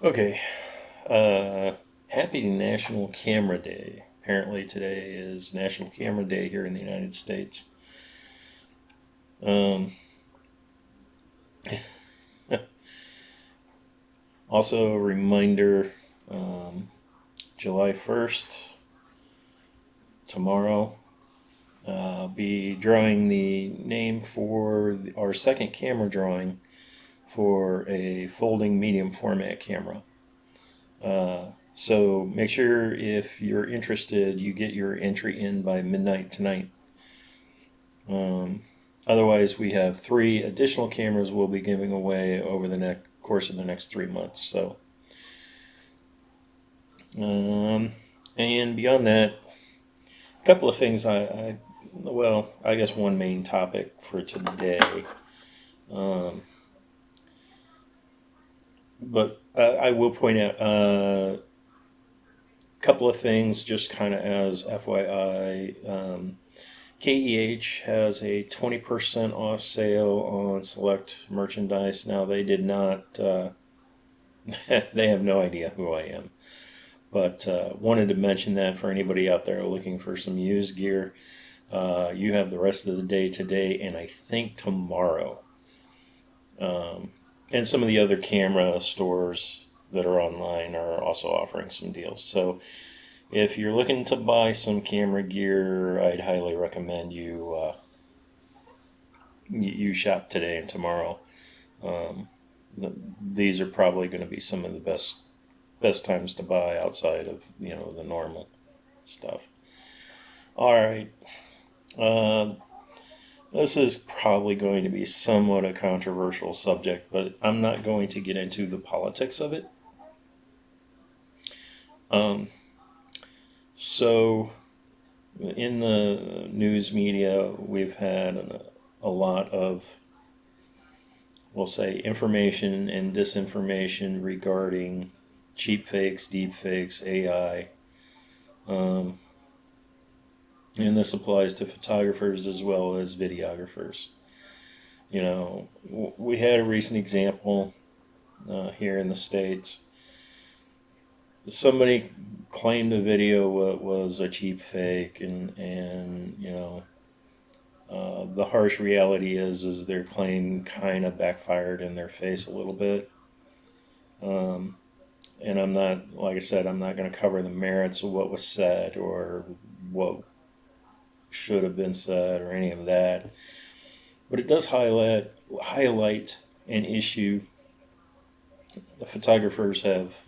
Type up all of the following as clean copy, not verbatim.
Okay. Happy National Camera Day. Apparently today is National Camera Day here in the United States. Um, Also a reminder, um, July 1st, tomorrow, be drawing the name for our second camera drawing for a folding medium format camera. So make sure if you're interested, you get your entry in by midnight tonight. Um, Otherwise, we have three additional cameras we'll be giving away over the course of the next 3 months. Um, and beyond that, a couple of things well, I guess one main topic for today. Um, but I will point out a couple of things just kind of as FYI. KEH has a 20% off sale on select merchandise. Now, they did not, they have no idea who I am. But wanted to mention that for anybody out there looking for some used gear. You have the rest of the day today and I think tomorrow. Um, and some of the other camera stores that are online are also offering some deals. So if you're looking to buy some camera gear, I'd highly recommend you shop today and tomorrow. Um, these are probably going to be some of the best times to buy outside of the normal stuff. All right. Uh, this is probably going to be somewhat a controversial subject, but I'm not going to get into the politics of it. Um, so, in the news media, we've had a lot of, we'll say, information and disinformation regarding cheap fakes, deep fakes, AI. Um, and this applies to photographers as well as videographers. We had a recent example here in the States. Somebody claimed a video was a cheap fake, and the harsh reality is their claim kind of backfired in their face a little bit. Um, and I'm not, like I said, I'm not going to cover the merits of what was said or what should have been said or any of that. But it does highlight an issue the photographers have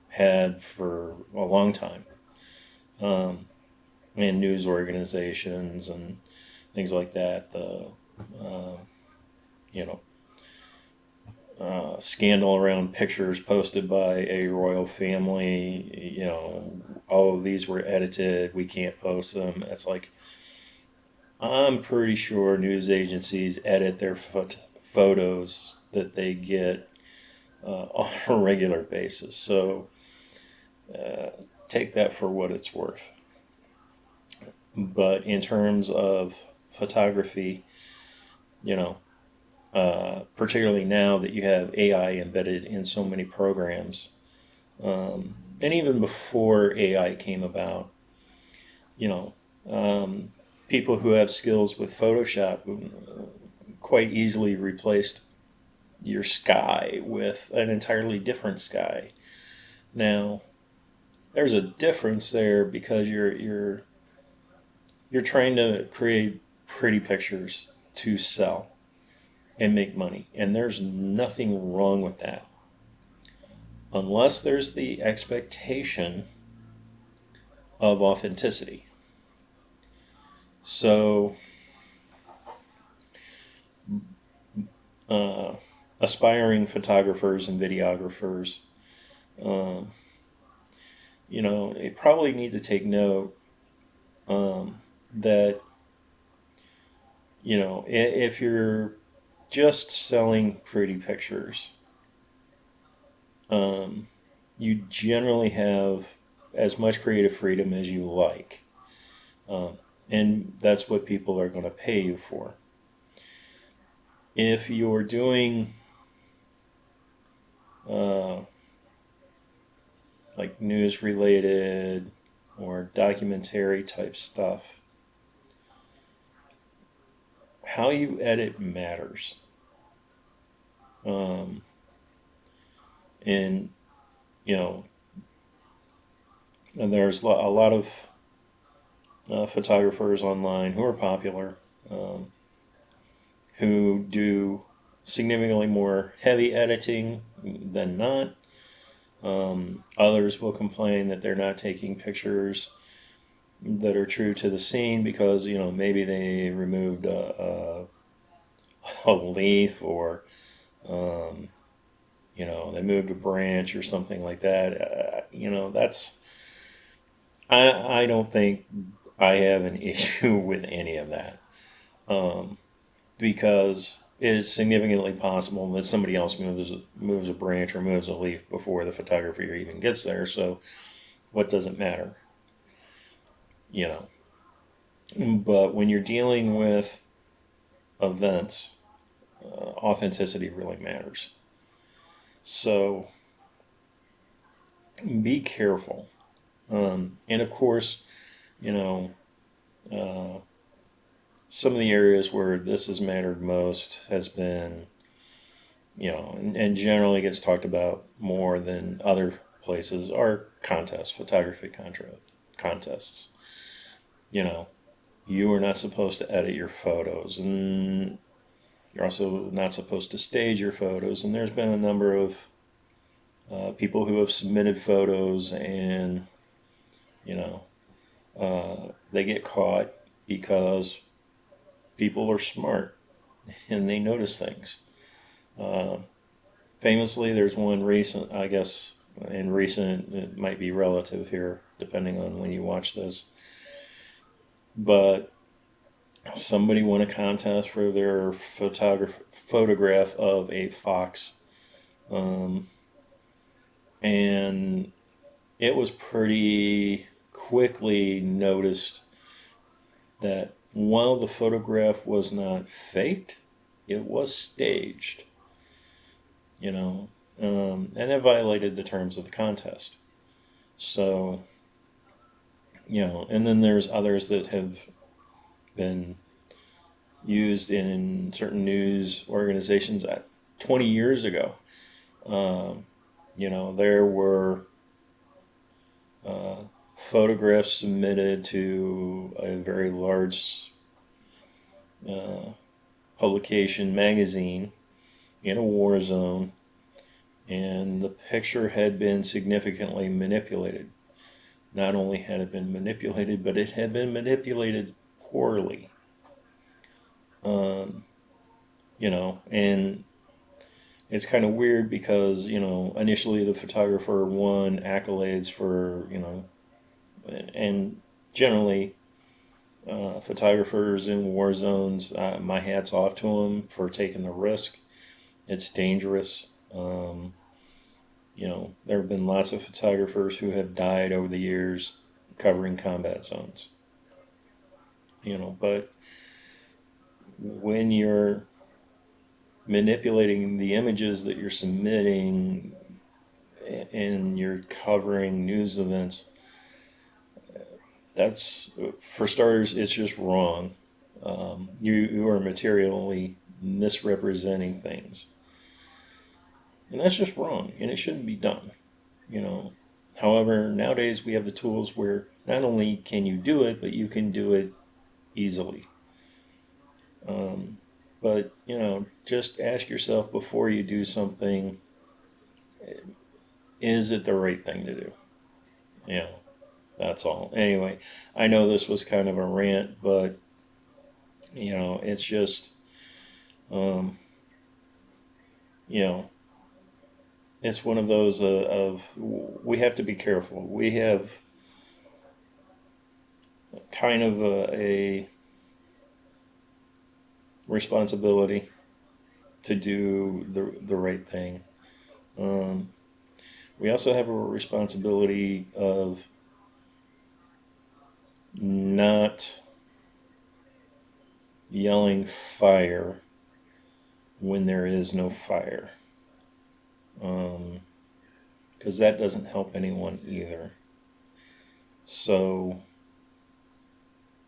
had for a long time, um, and news organizations and things like that. Uh, you know Scandal around pictures posted by a royal family. Oh, these were edited. We can't post them. It's like, I'm pretty sure news agencies edit their photos that they get on a regular basis. So uh, take that for what it's worth. But in terms of photography, you know, particularly now that you have AI embedded in so many programs, and even before AI came about, you know, um, people who have skills with Photoshop quite easily replaced your sky with an entirely different sky. Now, there's a difference there because you're trying to create pretty pictures to sell and make money, and there's nothing wrong with that, unless there's the expectation of authenticity. So, uh, aspiring photographers and videographers, um, they probably need to take note that if you're just selling pretty pictures, um, you generally have as much creative freedom as you like. Um, and that's what people are going to pay you for. If you're doing like news related or documentary type stuff, how you edit matters. Um, and, you know, and there's a lot of photographers online who are popular, um, who do significantly more heavy editing than not. Others will complain that they're not taking pictures that are true to the scene because, you know, maybe they removed a leaf, or um, you know, they moved a branch or something like that. You know, that's, I don't think I have an issue with any of that, um, because it is significantly possible that somebody else moves a branch or moves a leaf before the photographer even gets there. So what does it matter? You know. But when you're dealing with events, authenticity really matters. So be careful. And of course, you know, uh, some of the areas where this has mattered most has been, you know, and generally gets talked about more than other places are contests, contests. You know, you are not supposed to edit your photos, and you're also not supposed to stage your photos. And there's been a number of people who have submitted photos, and you know, they get caught because people are smart and they notice things. Uh, Famously, there's one recent, I guess, in recent, it might be relative here, depending on when you watch this, but somebody won a contest for their photograph of a fox, um, and it was pretty quickly noticed that while the photograph was not faked, it was staged, you know, and it violated the terms of the contest. So, you know, and then there's others that have been used in certain news organizations at 20 years ago. Um, you know, there were uh, photographs submitted to a very large uh, publication magazine in a war zone, and the picture had been significantly manipulated. Not only had it been manipulated, but it had been manipulated poorly. Um, you know, and it's kind of weird because, you know, initially the photographer won accolades for, you know, and generally photographers in war zones, my hat's off to them for taking the risk. It's dangerous. You know, there have been lots of photographers who have died over the years covering combat zones. You know, but when you're manipulating the images that you're submitting and you're covering news events, that's, for starters, it's just wrong. You are materially misrepresenting things, and that's just wrong, and it shouldn't be done. You know, however, nowadays we have the tools where not only can you do it, but you can do it easily. Um, but you know, just ask yourself before you do something: is it the right thing to do? You know, that's all. Anyway, I know this was kind of a rant, but you know, it's just, um, you know, it's one of those of we have to be careful. We have kind of a responsibility to do the right thing. Um, we also have a responsibility of not yelling fire when there is no fire. Um, because that doesn't help anyone either. So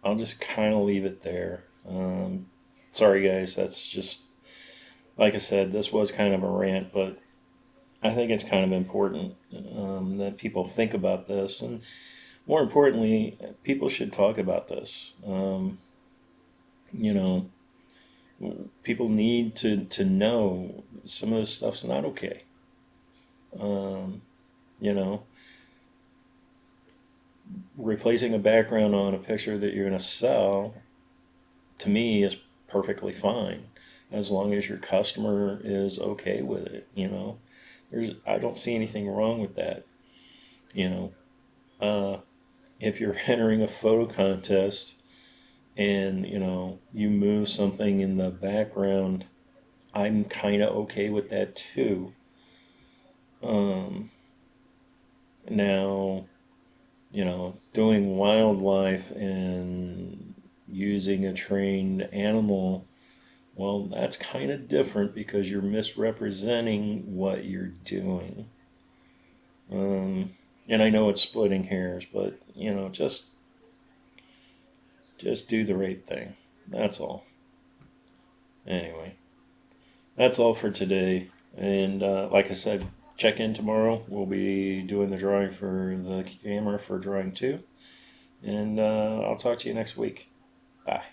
I'll just kind of leave it there. Sorry, guys. That's just, like I said, this was kind of a rant, but I think it's kind of important that people think about this. And more importantly, people should talk about this. You know, people need to know some of this stuff's not okay. Um, you know, replacing a background on a picture that you're going to sell, to me, is perfectly fine as long as your customer is okay with it. I don't see anything wrong with that. You know, if you're entering a photo contest and you move something in the background, I'm kind of okay with that too. Um, Now, doing wildlife and using a trained animal, well, that's kind of different because you're misrepresenting what you're doing. Um, and I know it's splitting hairs, but just do the right thing. That's all. Anyway, that's all for today. And like I said, check in tomorrow. We'll be doing the drawing for the camera for drawing two. And I'll talk to you next week. Bye.